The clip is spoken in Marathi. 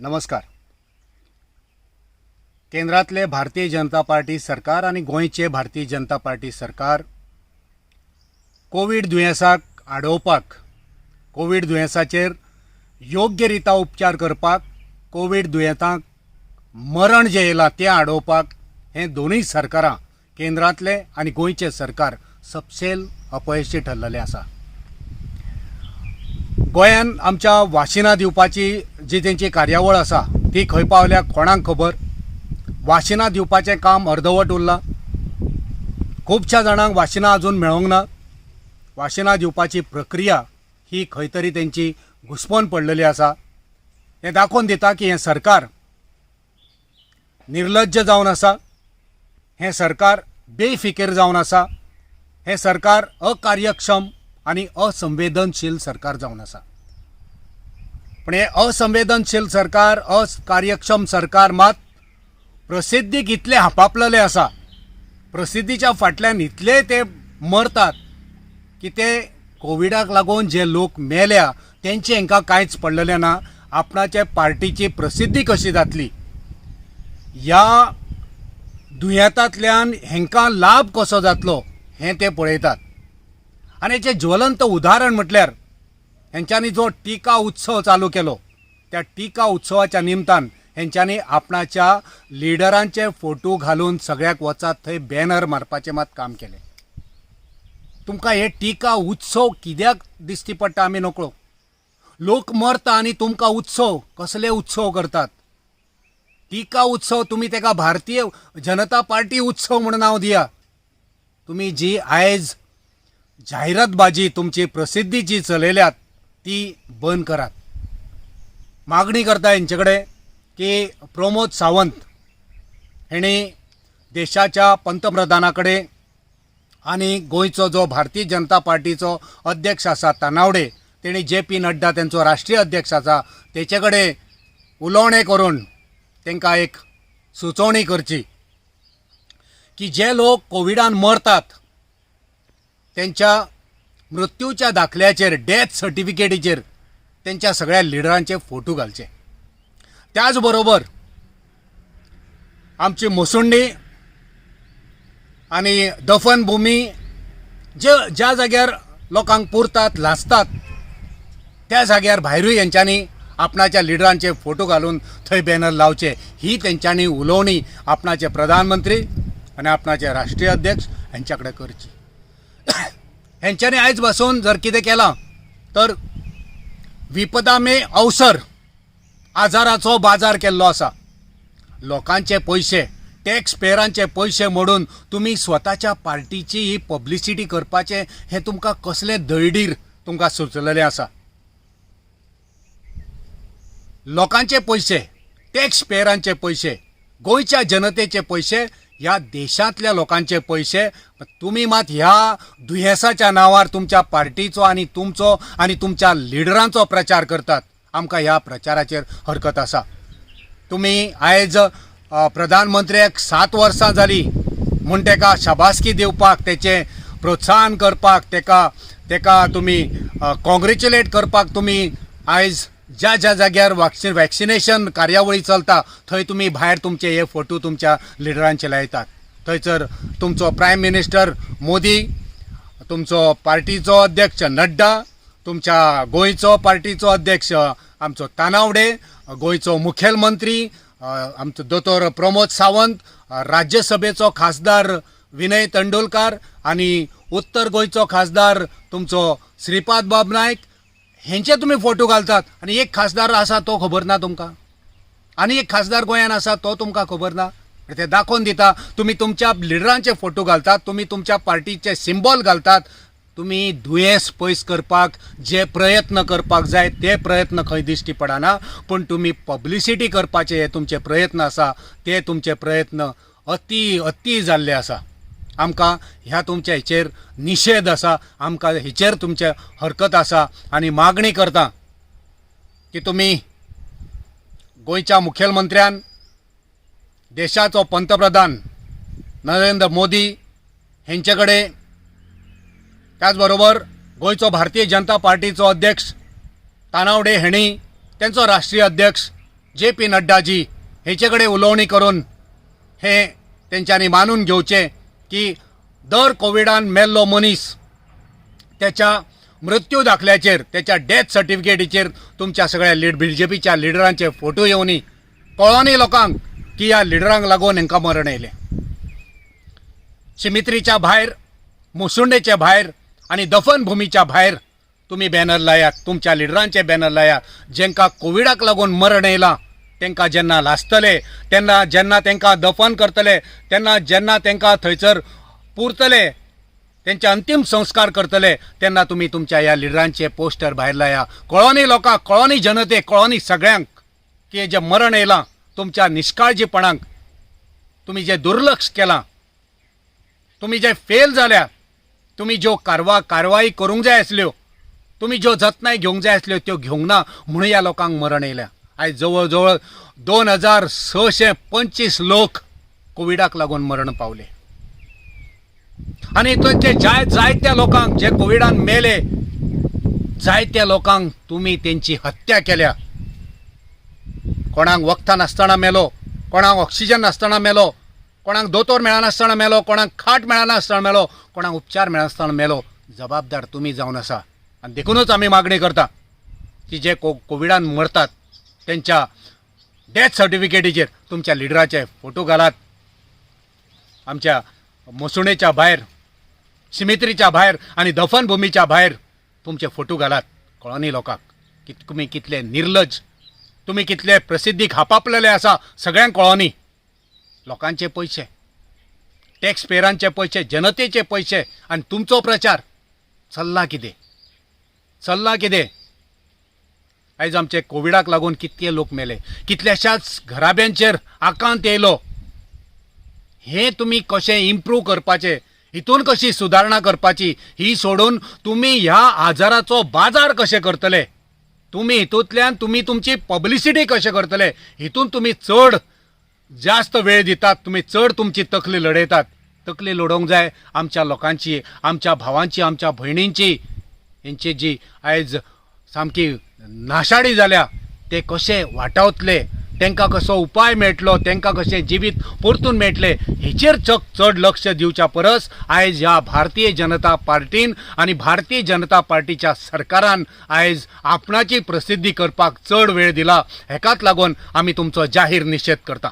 नमस्कार. केंद्रातले भारतीय जनता पार्टी सरकार आणि गोंयचे भारतीय जनता पार्टी सरकार कोविड दुयेंसाक आडोवपाक, कोविड दुयेंसाचेर योग्य रिता उपचार करपाक, कोविड दुयेंतांक मरण जे येयलां तें आडोवपाक हे दोनूय सरकारां केंद्रातले आनी गोंयचे सरकार सपशेल अपयशी ठरलेले आसा. गोंयान आमच्या वाशिनां दिवपाची जी तेंची कार्यावळ आसा ती खंय पावल्या कोणाक खबर. वाशिनां दिवपाचें काम अर्दवट उरलां. खुबश्या जाणांक वाशिनां अजून मेळोंक ना. वाशिनां दिवपाची प्रक्रिया ही खंय तरी तेंची घुस्पण पडलेली आसा. हें दाखोवन दिता की हें सरकार निर्लज्ज जावन आसा, हें सरकार बेफिकीर जावन आसा, हें सरकार अकार्यक्षम आणि असंवेदनशील सरकार जावन आसा. पण हे असंवेदनशील सरकार, अकार्यक्षम सरकार मात प्रसिद्धीक इतले हापापलेले आसा, प्रसिद्धीच्या फाटल्यान इतले ते मरतात की ते कोविडाक लागून जे लोक मेल्या तेंचे हांकां कांयच पडलेलें ना. आपणाचे पार्टीची प्रसिद्धी कशी जातली, ह्या दुयेंतांतल्यान हांकां लाभ कसो जातलो हें ते पळयतात. आनी हेचें ज्वलंत उदाहरण म्हटल्यार हेंच्यांनी जो टिका उत्सव चालू केलो, त्या टिका उत्सवाच्या निमतान हेंच्यांनी आपणाच्या लिडरांचे फोटो घालून सगळ्याक वचात थंय बॅनर मारपाचें मात काम केलें. तुमकां हे टिका उत्सव कित्याक दिश्टी पडटा आमी नकळो. लोक मरता आनी तुमकां उत्सव, कसले उत्सव करतात. टिका उत्सव तुमी तेका भारतीय जनता पार्टी उत्सव म्हणून नांव दिया. तुमी जी आयज जाहिरातबाजी तुमची प्रसिद्धी जी चलयल्यात ती बंद करात. मागणी करता हेंचे कडेन की प्रमोद सावंत हेणी देशाच्या पंतप्रधाना कडेन आनी गोंयचो जो भारतीय जनता पार्टीचो अध्यक्ष आसा तानावडे, तेणी JP नड्डा तेंचो राष्ट्रीय अध्यक्ष आसा, तेचे कडेन उलोवणें करून तांकां एक सुचोवणी करची की जे लोक कोविडान मरतात त्यांच्या मृत्यूच्या दाखल्याचेर, डेथ सर्टिफिकेटीचेर त्यांच्या सगळ्या लिडरांचे फोटो घालचे. त्याच बरोबर आमची मुसुंडी आणि दफनभूमी ज्या जाग्यार लोकांक पुरतात, लासतात, त्या जाग्यार भायरूय हेंच्यांनी आपणाच्या लिडरांचे फोटो घालून थंय बॅनर लावचे. ही तेंच्यांनी उलोवणी आपणाचे प्रधानमंत्री आनी आपणाचे राष्ट्रीय अध्यक्ष हेंच्या कडेन करची. हेंच्यांनी आयज बसून जर कितें केलां तर विपदा में अवसर आजाराचो बाजार केल्लो आसा. लोकांचे पयशे, टॅक्स पेयरांचे पयशे मोडून तुमी स्वताच्या पार्टीची ही पब्लिसिटी करपाचे हे तुमकां कसलें दळडीर तुमकां सुचलेलें आसा. लोकांचे पयशे, टॅक्स पेयरांचे पयशे, गोंयच्या जनतेचे पयशे, ह्या देशांतल्या लोकांचे पयशे तुमी मात ह्या दुयेंसाच्या नांवार तुमच्या पार्टीचो आनी तुमचो आनी तुमच्या लिडरांचो प्रचार करतात. आमकां ह्या प्रचाराचेर हरकत आसा. तुमी आयज प्रधानमंत्र्याक 7 वर्सां जालीं म्हूण ताका शाबासकी दिवपाक, तेचें प्रोत्साहन करपाक, तेका तुमी कॉंग्रेच्युलेट करपाक तुमी आयज ज्या जाग्यार वॅक्सिनेशन कार्यावळी चलता थंय तुमी भायर तुमचे हे फोटो तुमच्या लिडरांचे लायतात. थंयसर तुमचो प्रायम मिनिस्टर मोदी, तुमचो पार्टीचो अध्यक्ष नड्डा, तुमच्या गोंयचो पार्टीचो अध्यक्ष आमचो तानावडे, गोंयचो मुखेलमंत्री आमचो दोतोर प्रमोद सावंत, राज्यसभेचो खासदार विनय तेंडुलकार आनी उत्तर गोंयचो खासदार तुमचो श्रीपाद बाब नायक, हेंचे तुम्ही फोटो घालतात. आनी एक खासदार आसा तो खबर ना तुमकां, आनी एक खासदार गोंयान आसा तो तुमकां खबर ना. ते दाखोवन दिता तुमी तुमच्या लिडरांचे फोटो घालतात, तुमी तुमच्या पार्टीचे सिंबॉल घालतात. तुमी दुयेंस पयस करपाक जे प्रयत्न करपाक जाय ते प्रयत्न खंय दिश्टी पडना, पूण तुमी पब्लिसिटी करपाचे हे तुमचे प्रयत्न आसा ते तुमचे प्रयत्न अती जाल्ले आसा. आमकां ह्या तुमच्या हेचेर निशेध आसा, आमकां हेचेर तुमचे हरकत आसा. आनी मागणी करता की तुमी गोंयच्या मुखेलमंत्र्यान, देशाचो पंतप्रधान नरेंद्र मोदी हेंचे कडेन, त्याच बरोबर गोंयचो भारतीय जनता पार्टीचो अध्यक्ष तानावडे हेणी, तेंचो राष्ट्रीय अध्यक्ष JP नड्डाजी हेचेकडे उलोवणी करून हे तेंच्यांनी मानून घेवचे की दर कोविडान मेल्लो मनीस त्याच्या मृत्यू दाखल्याचेर त्याच्या डेथ सर्टिफिकेटीचेर तुमच्या सगळ्या BJPच्या लिडरांचे फोटो येवनी कळोनी लोकांक की ह्या लिडरांक लागून हांकां मरण येयलें. शिमित्रीच्या भायर, मुसुंडेच्या भायर आनी दफनभुमीच्या भायर तुम्ही बॅनर लायात, तुमच्या लिडरांचे बॅनर लाया. जेंकां कोविडाक लागून मरण येयलां तांकां जेन्ना लासतले, तेन्ना जेन्ना तांकां दफन करतले, तेन्ना जेन्ना तांकां थंयसर पुरतले, त्यांचे अंतिम संस्कार करतले, तेन्ना तुम्ही तुमच्या ह्या लिडरांचे पोस्टर भायर लाया. कळोनी लोकांक, कळोनी जनतेक, कळोनी सगळ्यांक की हे जे मरण येयलां तुमच्या निश्काळजीपणांक, तुम्ही जे दुर्लक्ष केलां, तुम्ही जे फेल जाल्या, तुम्ही ज्यो कारवाई करूंक जाय आसल्यो, तुम्ही ज्यो जतनाय घेवंक जाय आसल्यो त्यो घेवंक ना म्हणून ह्या लोकांक मरण येयल्या. आयज जवळ जवळ 2625 लोक कोविडाक लागून मरण पावले. आनी ते जायत्या लोकांक जे कोविडान मेले, जायत्या लोकांक तुम्ही त्यांची हत्या केल्या. कोणाक वखदां नासतना मेलो, कोणाक ऑक्सिजन नासतना मेलो, कोणाक दोतोर मेळनासतना मेलो, कोणाक खाट मेळनासतना मेलो, कोणाक उपचार मेळनासतना मेलो. जबाबदार तुम्ही जावन आसा. आनी देखूनच आमी मागणी करता की जे कोविडान मरतात त्यांच्या डेथ सर्टिफिकेटीचेर तुमच्या लिडराचे फोटो घालात. आमच्या मसुणेच्या भायर, सिमित्रीच्या भायर आनी दफनभुमीच्या भायर तुमचे फोटो घालात. कळोनी लोकांक की तुम्ही कितले निर्लज, तुम्ही कितले प्रसिद्धीक हापापलेले आसा सगळ्यांक कळोनी. लोकांचे पयशे, टॅक्स पेयरांचे पयशे, जनतेचे पयशे, आनी तुमचो प्रचार चल्ला कितें? आयज आमचे कोविडाक लागून कितके लोक मेले, कितल्याशाच घराब्यांचेर आकांत येयलो. हे तुम्ही कशें इम्प्रूव करपाचे, हितून कशी सुदारणा करपाची ही सोडून तुम्ही ह्या आजाराचो बाजार कशे करतले, तुम्ही हितूंतल्यान तुम्ही तुमची पब्लिसिटी कशें करतले, हितून तुम्ही चड जास्त वेळ दितात, तुम्ही चड तुमची तकली लडयतात. तकली लडोवंक जाय आमच्या लोकांची, आमच्या भावांची, आमच्या भयणींची. हेंची जी आयज सामकी नाशाडी जाल्या ते कशे वाटावतले, तांकां कसो उपाय मेळटलो, तांकां कशें जिवीत परतून मेळटले हेचेर चड लक्ष दिवच्या परस आयज ह्या भारतीय जनता पार्टीन आनी भारतीय जनता पार्टीच्या सरकारान आयज आपणाची प्रसिद्धी करपाक चड वेळ दिला. हेकाच लागून आमी तुमचो जाहीर निशेध करता.